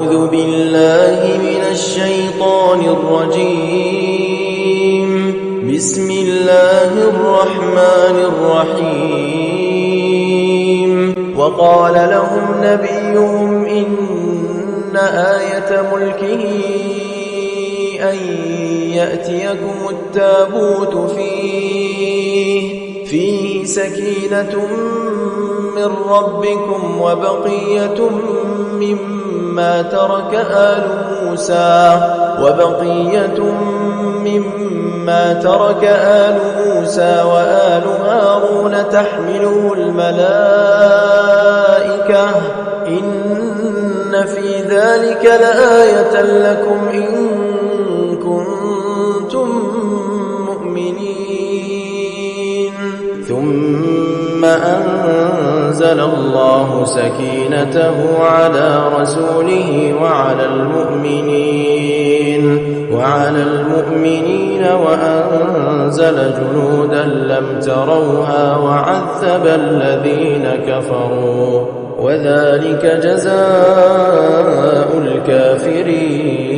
أعوذ بالله من الشيطان الرجيم. بسم الله الرحمن الرحيم. وقال لهم نبيهم إن آية ملكه أن يأتيكم التابوت فيه سكينة من ربكم وبقية مما ترك آل موسى وآل هارون تحمله الملائكة إن في ذلك لآية لكم إن كنتم مؤمنين. ثم أنزل الله سكينته على رسوله وعلى المؤمنين وأنزل جنودا لم تروها وعذب الذين كفروا وذلك جزاء الكافرين.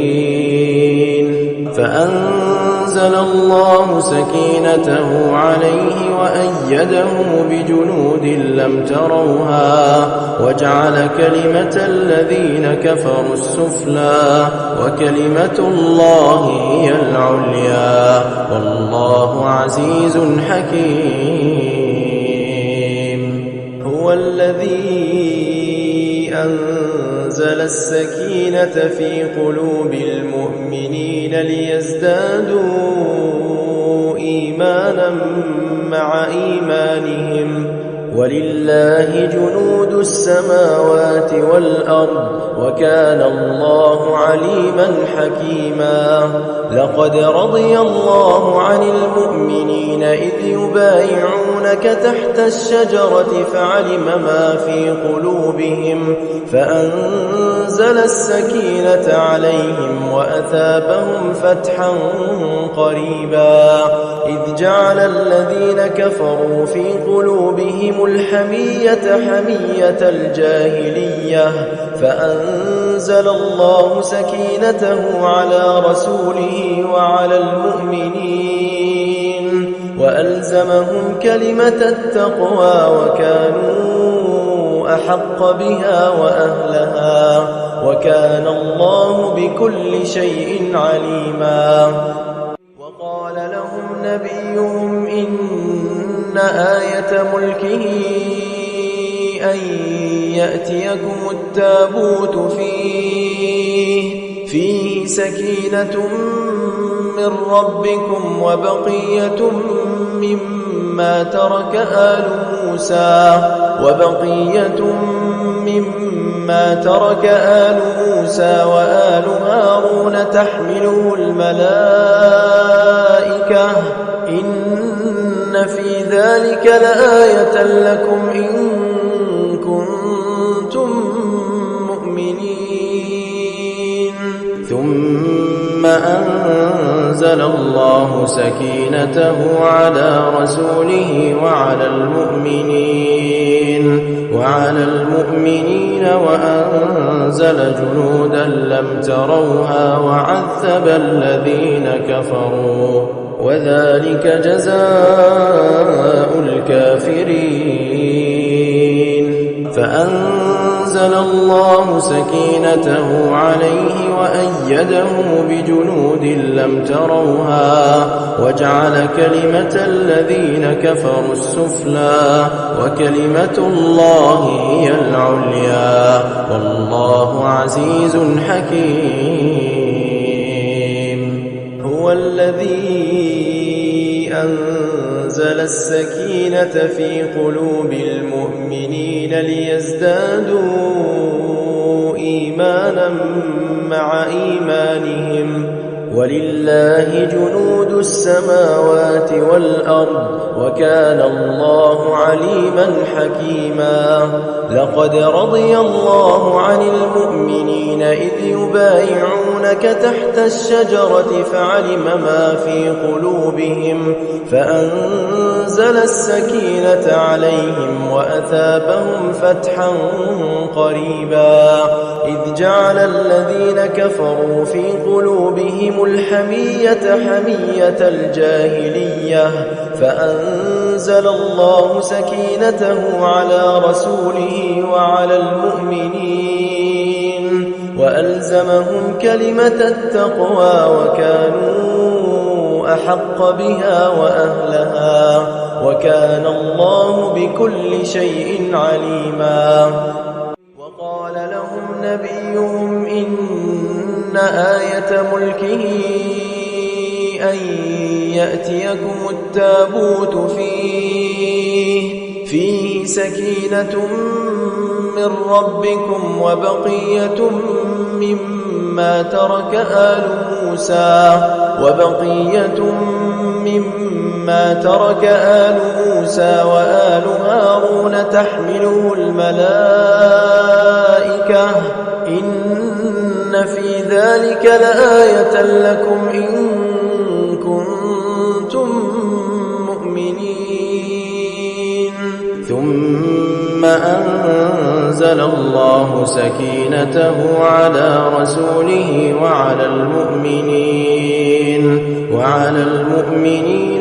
فأنزل الله سكينته عليه وأيده بجنود لم تروها وجعل كلمة الذين كفروا السفلى وكلمة الله هي العليا والله عزيز حكيم. هو الذي أنزل السكينة في قلوب المؤمنين ليزدادوا إيمانا مع إيمانهم ولله جنود السماوات والأرض وكان الله عليما حكيما. لقد رضي الله عن المؤمنين إذ يبايعونك تحت الشجرة فعلم ما في قلوبهم فأنزل السكينة عليهم وأثابهم فتحا قريبا. إذ جعل الذين كفروا في قلوبهم الحمية حمية الجاهلية فأنزل الله سكينته على رسوله وعلى المؤمنين وألزمهم كلمة التقوى وكانوا أحق بها وأهلها وكان الله بكل شيء عليما. وقال لهم نبيهم إن آية ملكه أن يأتيكم التابوت فيه سكينة من ربكم وبقية مما ترك آل موسى وآل هارون تحمله الملائكة إن في ذلك لآية لكم إن كنتم مؤمنين. ثم أنزل الله سكينته على رسوله وعلى المؤمنين وأنزل جنودا لم تروها وعذب الذين كفروا وذلك جزاء الكافرين. فأنزل الله سكينته عليه وأيده بجنود لم تروها وجعل كلمة الذين كفروا السفلى وكلمة الله هي العليا والله عزيز حكيم. هو الذي أنزل السكينة في قلوب المؤمنين ليزدادوا إيمانا مع إيمانهم ولله جنود السماوات والأرض وكان الله عليما حكيما لقد رضي الله عن المؤمنين إذ يبايعونك تحت الشجرة فعلم ما في قلوبهم فأنزل السكينة عليهم وأثابهم فتحا قريبا إذ جعل الذين كفروا في قلوبهم الحمية حمية الجاهلية فأنزل الله سكينته على رسوله وعلى المؤمنين وألزمهم كلمة التقوى وكانوا أحق بها وأهلها وكان الله بكل شيء عليما وقال لهم نبيهم إن آية ملكه أن يأتيكم التابوت فيه سكينة من ربكم وبقية مما ترك آل موسى وآل هارون تحمله الملائكة إن في ذلك لآية لكم إن كنتم مؤمنين ثم أنزل الله سكينته على رسوله وعلى المؤمنين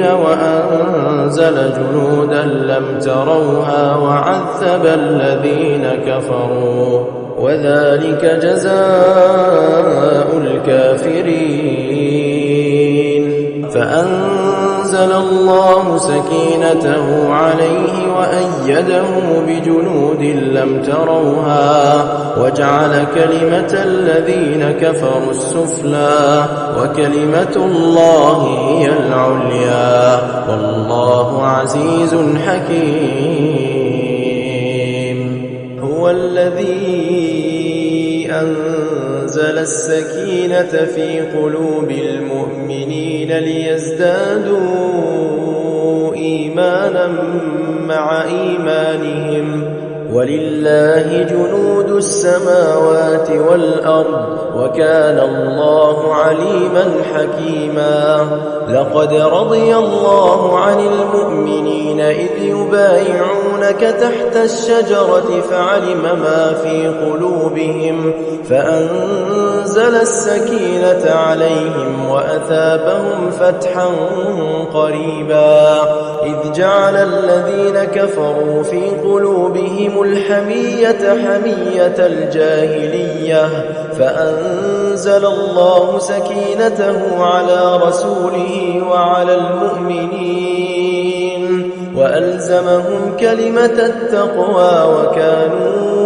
وأنزل جنودا لم تروها وعذب الذين كفروا وذلك جزاء الكافرين فأنزل الله سكينته عليه وأيده بجنود لم تروها وجعل كلمة الذين كفروا السفلى وكلمة الله هي العليا والله عزيز حكيم هو الذي أنزل السكينة في قلوب المؤمنين ليزدادوا إيمانا مع إيمانهم ولله جنود السماوات والأرض وكان الله عليما حكيما لقد رضي الله عن المؤمنين إذ يبايعونك تحت الشجرة فعلم ما في قلوبهم فأنزل السكينة عليهم وأثابهم فتحا قريبا إذ جعل الذين كفروا في قلوبهم الحمية حمية الجاهلية فأنزل الله سكينته على رسوله وعلى المؤمنين وألزمهم كلمة التقوى وكانوا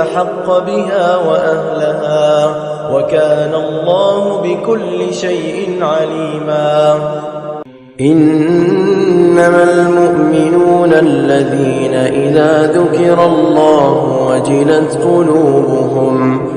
أحق بها وأهلها وكان الله بكل شيء عليما إنما المؤمنون الذين إذا ذكر الله وجلت قلوبهم